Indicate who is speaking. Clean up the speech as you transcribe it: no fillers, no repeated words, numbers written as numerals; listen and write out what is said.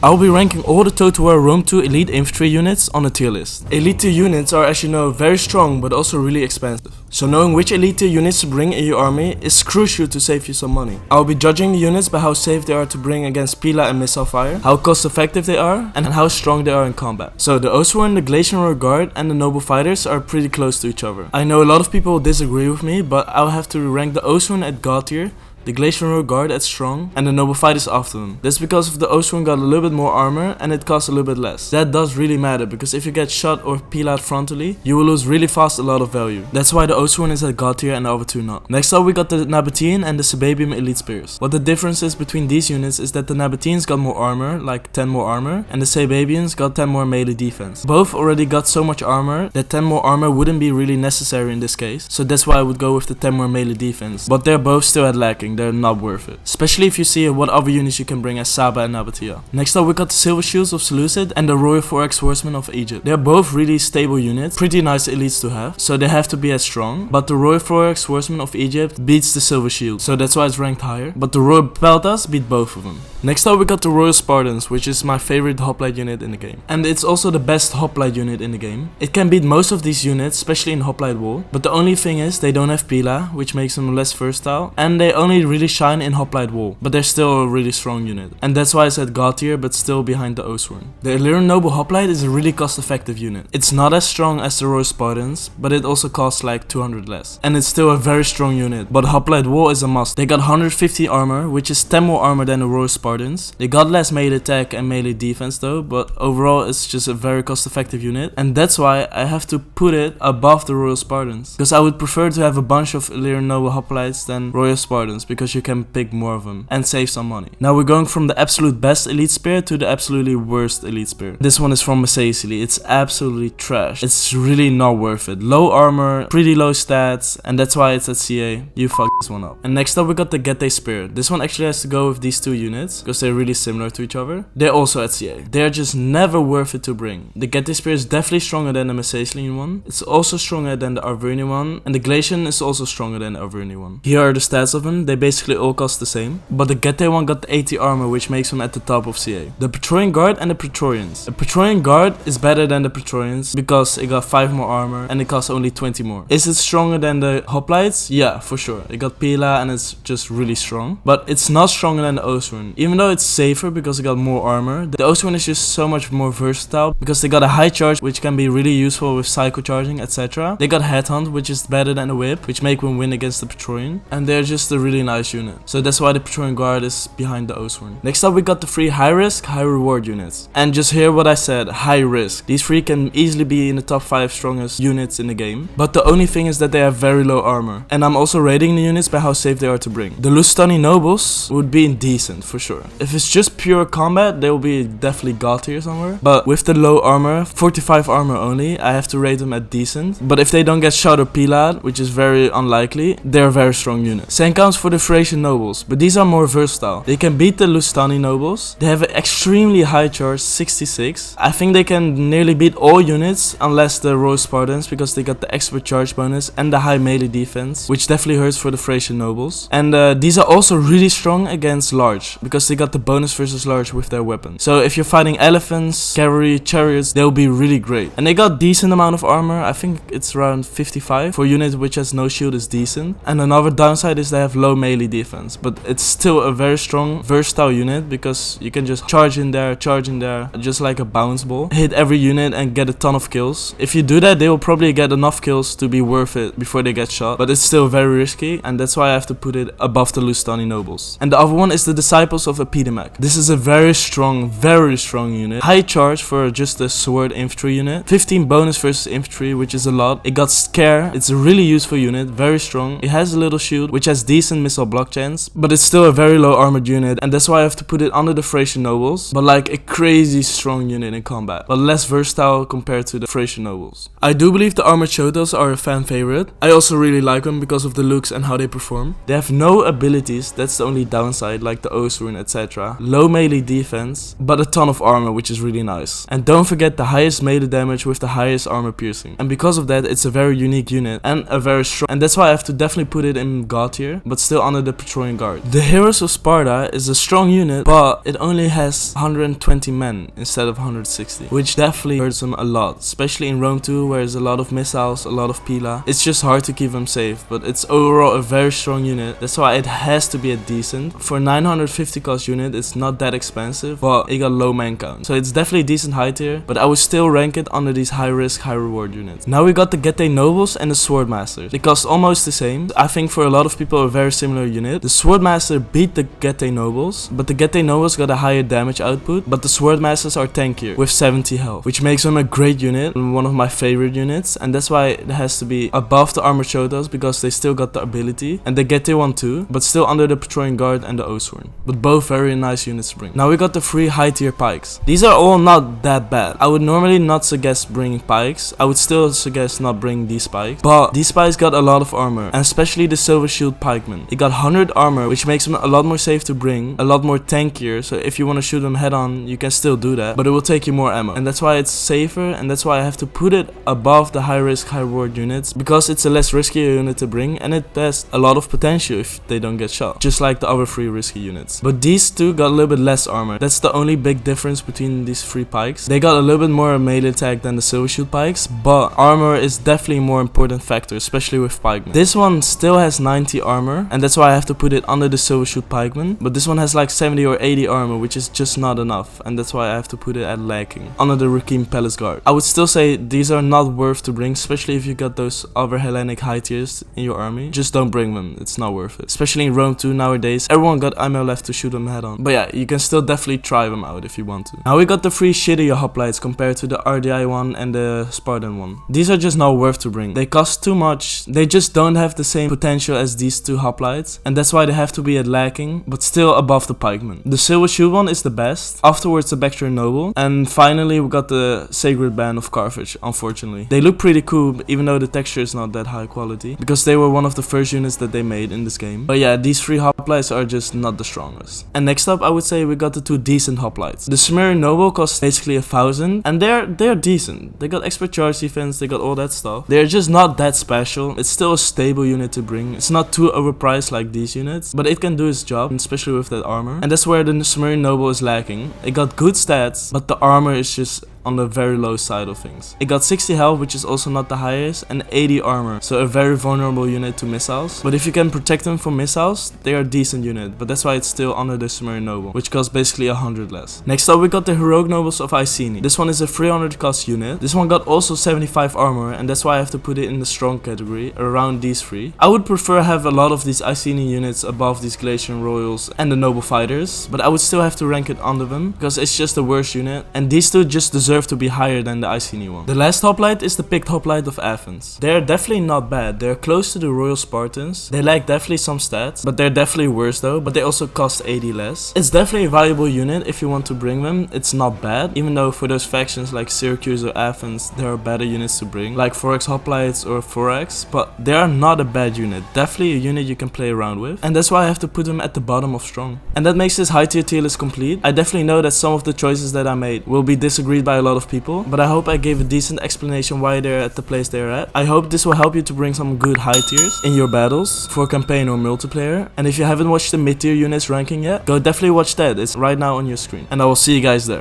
Speaker 1: I'll be ranking all the Total War Rome 2 elite infantry units on a tier list. Elite tier units are, as you know, very strong but also really expensive. So knowing which elite tier units to bring in your army is crucial to save you some money. I'll be judging the units by how safe they are to bring against Pila and missile fire, how cost effective they are, and how strong they are in combat. So the Oathsworn, the Glacial Guard and the Noble Fighters are pretty close to each other. I know a lot of people disagree with me, but I'll have to rank the Oathsworn at God tier, the Glacial Guard at strong, and the Noble Fighters after them. That's because of the Oathsworn got a little bit more armor and it costs a little bit less. That does really matter, because if you get shot or pillared frontally, you will lose really fast a lot of value. That's why the Oathsworn is at God tier and the other two not. Next up we got the Nabatean and the Subabian elite spears. What the difference is between these units is that the Nabateans got more armor, like 10 more armor, and the Subabians got 10 more melee defense. Both already got so much armor that 10 more armor wouldn't be really necessary in this case, so that's why I would go with the 10 more melee defense. But they're both still at lacking, they're not worth it. Especially if you see what other units you can bring as Saba and Nabatean. Next up we got the Silver Shields of Seleucid and the Royal 4X Swordsmen of Egypt. They're both really stable units, pretty nice elites to have, so they have to be as strong. But the Royal 4X Swordsmen of Egypt beats the Silver Shield, so that's why it's ranked higher. But the Royal Peltas beat both of them. Next up we got the Royal Spartans, which is my favorite hoplite unit in the game. And it's also the best hoplite unit in the game. It can beat most of these units, especially in hoplite wall. But the only thing is they don't have Pila, which makes them less versatile. And they only really shine in hoplite wall. But they're still a really strong unit. And that's why I said God tier, but still behind the Oathsworn. The Illyrian Noble hoplite is a really cost effective unit. It's not as strong as the Royal Spartans, but it also costs like 200 less. And it's still a very strong unit. But hoplite wall is a must. They got 150 armor, which is 10 more armor than the Royal Spartans. They got less melee attack and melee defense though, but overall it's just a very cost effective unit, and that's why I have to put it above the Royal Spartans, because I would prefer to have a bunch of Illyrian Noble hoplites than Royal Spartans, because you can pick more of them and save some money. Now we're going from the absolute best elite spear to the absolutely worst elite spear. This one is from Massaicily. It's absolutely trash. It's really not worth it. Low armor, pretty low stats, and that's why it's at CA. You fuck this one up. And next up we got the Getae spear. This one actually has to go with these two units, because they're really similar to each other. They're also at CA. They're just never worth it to bring. The Getae spear is definitely stronger than the Massaicilian one. It's also stronger than the Arvernian one, and the Glacian is also stronger than the Arvernian one. Here are the stats of them. They basically all cost the same, but the Getae one got 80 armor, which makes them at the top of CA. The Praetorian Guard and the Praetorians. The Praetorian Guard is better than the Praetorians because it got 5 more armor and it costs only 20 more. Is it stronger than the hoplites? Yeah, for sure. It got Pila and it's just really strong, but it's not stronger than the Oathsworn. Even though it's safer because it got more armor, the Oathsworn is just so much more versatile because they got a high charge, which can be really useful with psycho charging, etc. They got headhunt, which is better than the whip, which make them win against the Praetorian, and they're just a really nice unit. So that's why the Praetorian Guard is behind the Oathsworn. Next up we got the 3 high risk, high reward units. And just hear what I said, high risk. These 3 can easily be in the top 5 strongest units in the game, but the only thing is that they have very low armor. And I'm also rating the units by how safe they are to bring. The Lusitani Nobles would be indecent for sure. If it's just pure combat, they will be definitely God tier somewhere. But with the low armor, 45 armor only, I have to rate them at decent. But if they don't get shot or pillared, which is very unlikely, they're a very strong unit. Same counts for the Fracian Nobles, but these are more versatile. They can beat the Lusitani Nobles. They have an extremely high charge, 66. I think they can nearly beat all units unless the Royal Spartans, because they got the expert charge bonus and the high melee defense, which definitely hurts for the Fracian Nobles. And these are also really strong against large, because they got the bonus versus large with their weapon. So if you're fighting elephants, cavalry, chariots, they'll be really great. And they got decent amount of armor. I think it's around 55. For a unit which has no shield is decent. And another downside is they have low melee defense, but it's still a very strong, versatile unit, because you can just charge in there, just like a bounce ball, hit every unit and get a ton of kills. If you do that, they will probably get enough kills to be worth it before they get shot, but it's still very risky, and that's why I have to put it above the Lusitani Nobles. And the other one is the Disciples of Epidemic. This is a very strong unit. High charge for just a sword infantry unit. 15 bonus versus infantry, which is a lot. It got Scare. It's a really useful unit, very strong. It has a little shield, which has decent missile block chance, but it's still a very low armored unit, and that's why I have to put it under the Fracian Nobles, but like a crazy strong unit in combat, but less versatile compared to the Fracian Nobles. I do believe the armored Chotas are a fan favorite. I also really like them because of the looks and how they perform. They have no abilities, that's the only downside, like the Oathsworn etc. Low melee defense, but a ton of armor, which is really nice. And don't forget the highest melee damage with the highest armor piercing. And because of that, it's a very unique unit and a very strong. And that's why I have to definitely put it in God tier, but still under the Praetorian Guard. The Heroes of Sparta is a strong unit, but it only has 120 men instead of 160, which definitely hurts them a lot, especially in Rome 2, where there's a lot of missiles, a lot of pila. It's just hard to keep them safe, but it's overall a very strong unit. That's why it has to be a decent. For 950 cost unit, it's not that expensive, but it got low man count, so it's definitely decent high tier, but I would still rank it under these high risk, high reward units. Now we got the Nabatean Nobles and the Swordmaster. They cost almost the same. I think for a lot of people a very similar unit. The Swordmaster beat the Nabatean Nobles, but the Nabatean Nobles got a higher damage output, but the Swordmasters are tankier with 70 health, which makes them a great unit and one of my favorite units, and that's why it has to be above the Armored Chotas, because they still got the ability, and the Nabatean one too, but still under the Praetorian Guard and the Oathsworn. But both very nice units to bring. Now we got the 3 high tier Pikes. These are all not that bad. I would normally not suggest bringing Pikes. I would still suggest not bringing these Pikes, but these Pikes got a lot of armor, and especially the Silver Shield Pikeman. It got 100 armor, which makes them a lot more safe to bring, a lot more tankier, so if you want to shoot them head on, you can still do that, but it will take you more ammo, and that's why it's safer, and that's why I have to put it above the high risk, high reward units, because it's a less riskier unit to bring, and it has a lot of potential if they don't get shot, just like the other 3 risky units. But these two got a little bit less armor. That's the only big difference between these 3 Pikes. They got a little bit more melee attack than the Silver Shield Pikes, but armor is definitely a more important factor, especially with Pikemen. This one still has 90 armor, and that's why I have to put it under the Silver Shield Pikeman, but this one has like 70 or 80 armor, which is just not enough, and that's why I have to put it at lacking, under the Rakim Palace Guard. I would still say these are not worth to bring, especially if you got those other Hellenic high tiers in your army. Just don't bring them, it's not worth it. Especially in Rome 2 nowadays, everyone got ammo left to shoot them head on. But yeah, you can still definitely try them out if you want to. Now we got the 3 shittier hoplites compared to the RDI one and the Spartan one. These are just not worth to bring. They cost too much, they just don't have the same potential as these 2 hoplites, and that's why they have to be at lacking, but still above the pikeman. The Silver Shield one is the best, afterwards the Fracian Noble, and finally we got the Sacred Band of Carthage, unfortunately. They look pretty cool, even though the texture is not that high quality, because they were one of the first units that they made in this game. But yeah, these 3 hoplites are just not the strongest. And next up, I would say we got the 2 decent hoplites. The Samari Novo costs basically 1,000, and they're decent. They got expert charge defense, they got all that stuff. They're just not that special. It's still a stable unit to bring. It's not too overpriced like these units, but it can do its job, especially with that armor. And that's where the Samari Novo is lacking. It got good stats, but the armor is just on the very low side of things. It got 60 health, which is also not the highest, and 80 armor, so a very vulnerable unit to missiles. But if you can protect them from missiles, they are a decent unit, but that's why it's still under the Samari Noble, which costs basically 100 less. Next up we got the Heroic Nobles of Iceni. This one is a 300 cost unit. This one got also 75 armor, and that's why I have to put it in the strong category, around these 3. I would prefer have a lot of these Iceni units above these Glacial Royals and the Noble Fighters, but I would still have to rank it under them, because it's just the worst unit, and these 2 just deserve to be higher than the Iceni one. The last hoplite is the picked hoplite of Athens. They're definitely not bad. They're close to the Royal Spartans. They lack definitely some stats, but they're definitely worse though, but they also cost 80 less. It's definitely a valuable unit if you want to bring them. It's not bad, even though for those factions like Syracuse or Athens, there are better units to bring, like 4x hoplites or 4x, but they are not a bad unit. Definitely a unit you can play around with, and that's why I have to put them at the bottom of strong. And that makes this high tier tier list complete. I definitely know that some of the choices that I made will be disagreed by a lot of people, but I hope I gave a decent explanation why they're at the place they're at. I hope this will help you to bring some good high tiers in your battles for campaign or multiplayer. And if you haven't watched the mid tier units ranking yet, go definitely watch that. It's right now on your screen. And I will see you guys there.